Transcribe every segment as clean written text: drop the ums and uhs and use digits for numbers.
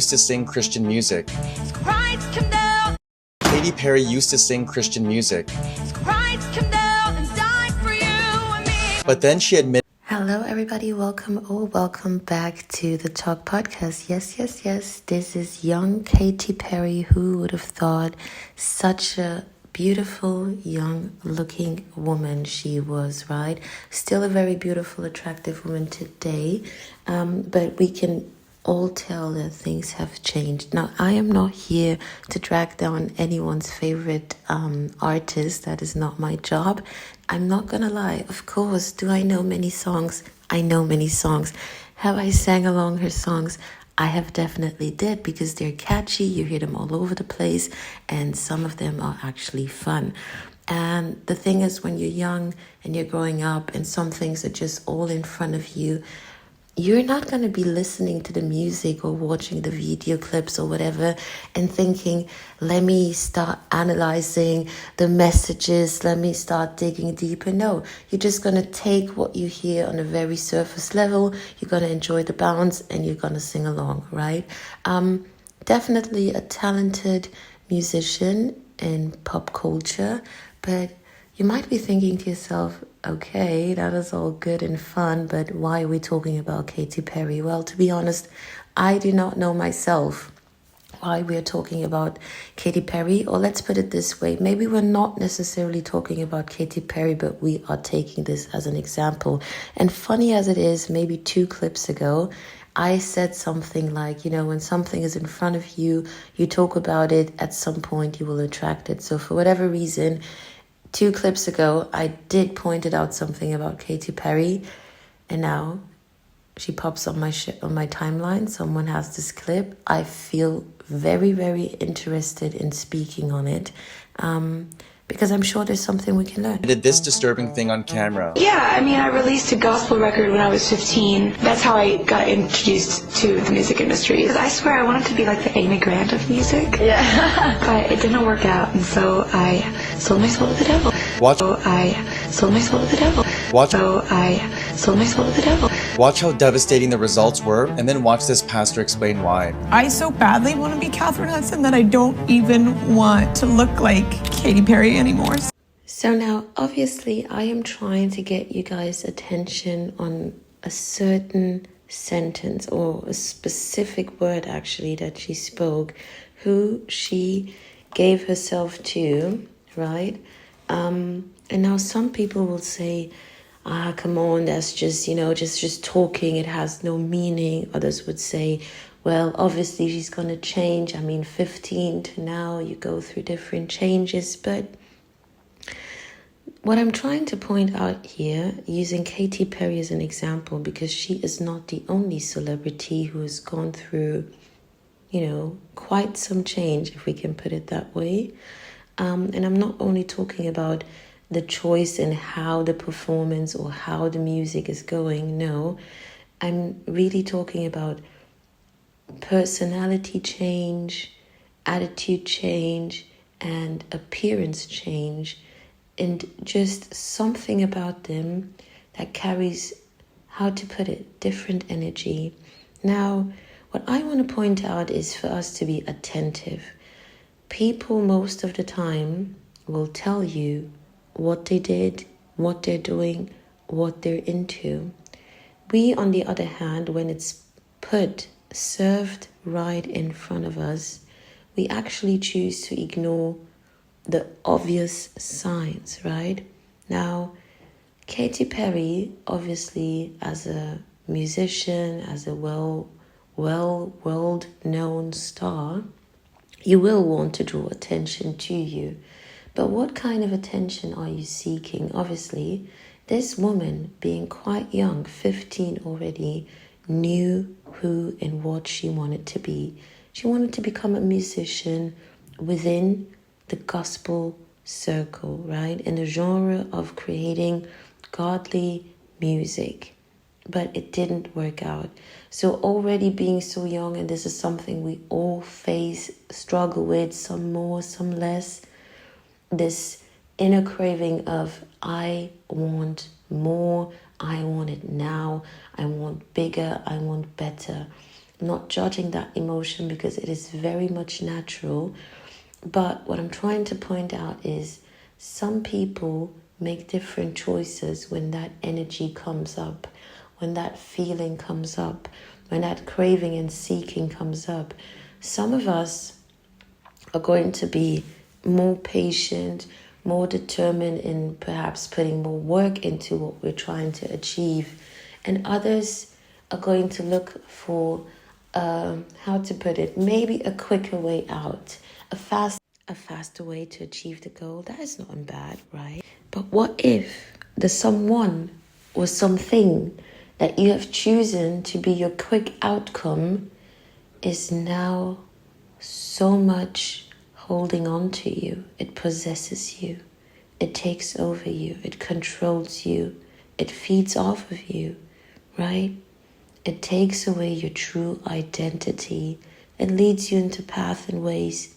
used to sing Christian music. Christ come down. Katy Perry used to sing Christian music. Christ come down and died for you and me. But then she admitted. Hello everybody, welcome back to the Talk Podcast. Yes, this is young Katy Perry. Who would have thought such a beautiful, young looking woman she was, right? Still a very beautiful, attractive woman today, but we can all tell that things have changed. Now, I am not here to drag down anyone's favorite artist. That is not my job. I'm not gonna lie. Of course, do I know many songs? I know many songs. Have I sang along her songs? I have definitely did, because they're catchy. You hear them all over the place, and some of them are actually fun. And the thing is, when you're young and you're growing up and some things are just all in front of you, you're not going to be listening to the music or watching the video clips or whatever and thinking, let me start analyzing the messages, let me start digging deeper. No, you're just going to take what you hear on a very surface level. You're going to enjoy the bounce and you're going to sing along, right? Definitely a talented musician in pop culture, but you might be thinking to yourself, okay, that is all good and fun, but why are we talking about Katy Perry? Well, to be honest, I do not know myself why we're talking about Katy Perry. Or let's put it this way, maybe we're not necessarily talking about Katy Perry, but we are taking this as an example. And funny as it is, maybe 2 clips ago, I said something like, when something is in front of you, you talk about it, at some point you will attract it. So for whatever reason, 2 clips ago, I did pointed out something about Katy Perry, and now she pops on my timeline. Someone has this clip. I feel very, very interested in speaking on it, because I'm sure there's something we can learn. Did this disturbing thing on camera. Yeah, I released a gospel record when I was 15. That's how I got introduced to the music industry. Because I swear I wanted to be like the Amy Grant of music. Yeah. But it didn't work out, and so I sold my soul to the devil. Watch how devastating the results were, and then watch this pastor explain why. I so badly want to be Catherine Hudson that I don't even want to look like Katy Perry anymore. So now, obviously, I am trying to get you guys' attention on a certain sentence or a specific word, actually, that she spoke, who she gave herself to, right? And now some people will say, come on, that's just, just talking. It has no meaning. Others would say, well, obviously she's going to change. 15 to now, you go through different changes. But what I'm trying to point out here, using Katy Perry as an example, because she is not the only celebrity who has gone through, quite some change, if we can put it that way. And I'm not only talking about the choice in how the performance or how the music is going. No, I'm really talking about personality change, attitude change, and appearance change, and just something about them that carries, how to put it, different energy. Now, what I want to point out is for us to be attentive. People most of the time will tell you what they did, what they're doing, what they're into. We, on the other hand, when it's served right in front of us, we actually choose to ignore the obvious signs, right? Now, Katy Perry, obviously, as a musician, as a world-known star, you will want to draw attention to you. But what kind of attention are you seeking? Obviously, this woman, being quite young, 15 already, knew who and what she wanted to be. She wanted to become a musician within the gospel circle, right? In the genre of creating godly music. But it didn't work out. So already being so young, and this is something we all face, struggle with, some more, some less, this inner craving of, I want more, I want it now, I want bigger, I want better. not judging that emotion because it is very much natural. But what I'm trying to point out is some people make different choices when that energy comes up, when that feeling comes up, when that craving and seeking comes up. Some of us are going to be more patient, more determined in perhaps putting more work into what we're trying to achieve. And others are going to look for, how to put it, maybe a quicker way out, a faster way to achieve the goal. That is not bad, right? But what if the someone or something that you have chosen to be your quick outcome is now so much holding on to you? It possesses you. It takes over you. It controls you. It feeds off of you, right? It takes away your true identity. It leads you into paths and ways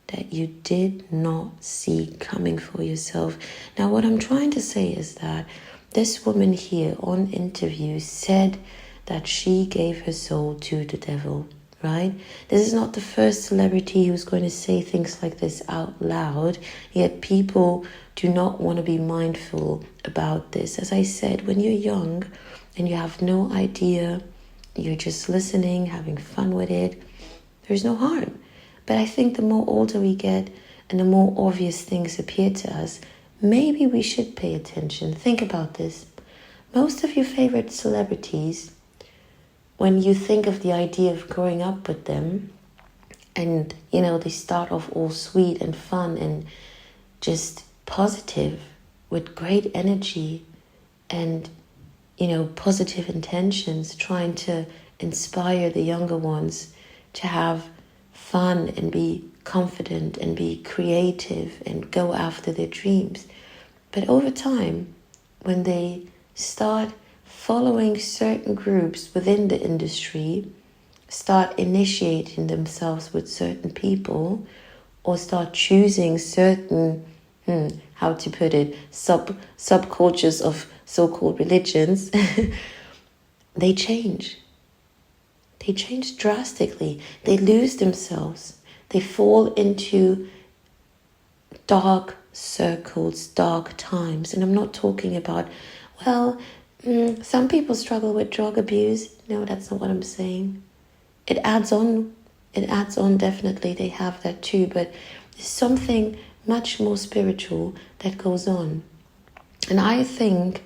that you did not see coming for yourself. Now, what I'm trying to say is that this woman here on interview said that she gave her soul to the devil, right? This is not the first celebrity who's going to say things like this out loud, yet people do not want to be mindful about this. As I said, when you're young and you have no idea, you're just listening, having fun with it, there's no harm. But I think the more older we get and the more obvious things appear to us, maybe we should pay attention. Think about this. Most of your favorite celebrities, when you think of the idea of growing up with them, and, you know, they start off all sweet and fun and just positive with great energy and, you know, positive intentions, trying to inspire the younger ones to have fun and be confident and be creative and go after their dreams. But over time, when they start following certain groups within the industry, start initiating themselves with certain people, or start choosing certain, how to put it, subcultures of so-called religions, they change. They change drastically. They lose themselves. They fall into dark circles, dark times. And I'm not talking about, well, some people struggle with drug abuse. No, that's not what I'm saying. It adds on. It adds on, definitely. They have that too. But there's something much more spiritual that goes on. And I think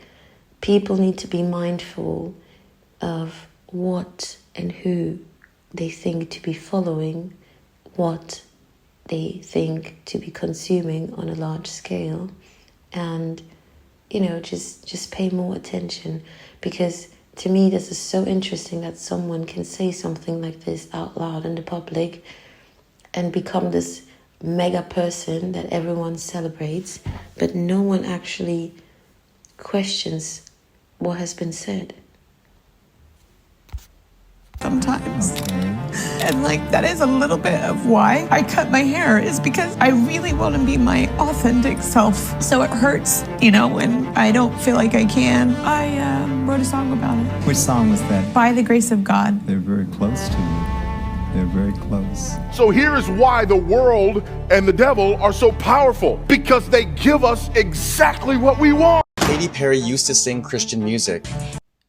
people need to be mindful of what and who they think to be following, what they think to be consuming on a large scale, and, you know, just pay more attention. Because to me, this is so interesting that someone can say something like this out loud in the public and become this mega person that everyone celebrates, but no one actually questions what has been said. Sometimes. And like, that is a little bit of why I cut my hair, is because I really want to be my authentic self. So it hurts, you know, when I don't feel like I can. I wrote a song about it. Which song was that? By the Grace of God. They're very close to you. They're very close. So here is why the world and the devil are so powerful, because they give us exactly what we want. Katy Perry used to sing Christian music.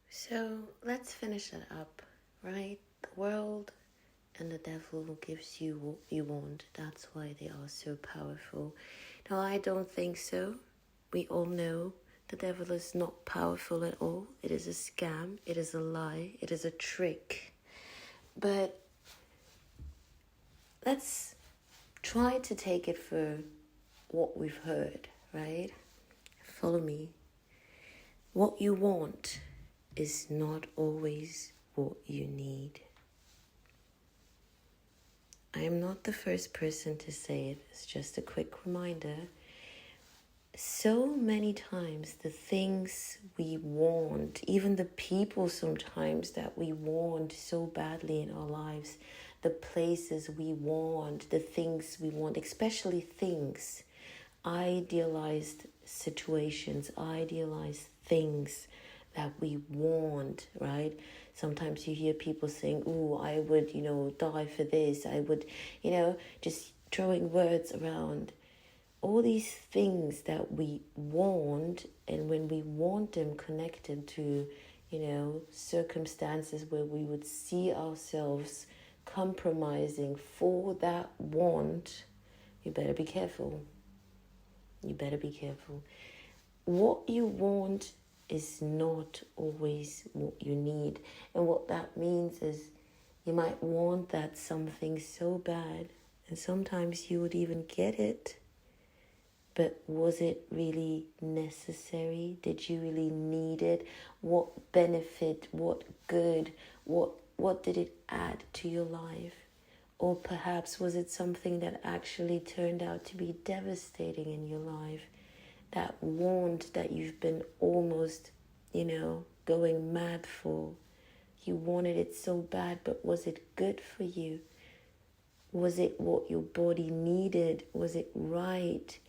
So let's finish that up, right? The world and the devil gives you what you want. That's why they are so powerful. Now, I don't think so. We all know the devil is not powerful at all. It is a scam. It is a lie. It is a trick. But let's try to take it for what we've heard, right? Follow me. What you want is not always what you need. I am not the first person to say it. It's just a quick reminder. So many times the things we want, even the people sometimes that we want so badly in our lives, the places we want, the things we want, especially things, idealized situations, idealized things that we want, right? Sometimes you hear people saying, "Oh, I would, die for this. I would, just throwing words around." All these things that we want, and when we want them connected to, circumstances where we would see ourselves compromising for that want, you better be careful. You better be careful. What you want is not always what you need. And what that means is you might want that something so bad, and sometimes you would even get it. But was it really necessary? Did you really need it? What benefit, what good, what did it add to your life? Or perhaps was it something that actually turned out to be devastating in your life? That want that you've been almost, going mad for. You wanted it so bad, but was it good for you? Was it what your body needed? Was it right?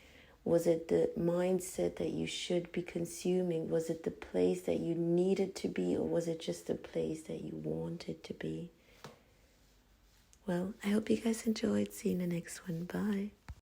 Was it the mindset that you should be consuming? Was it the place that you needed to be, or was it just the place that you wanted to be? Well, I hope you guys enjoyed. See you in the next one. Bye.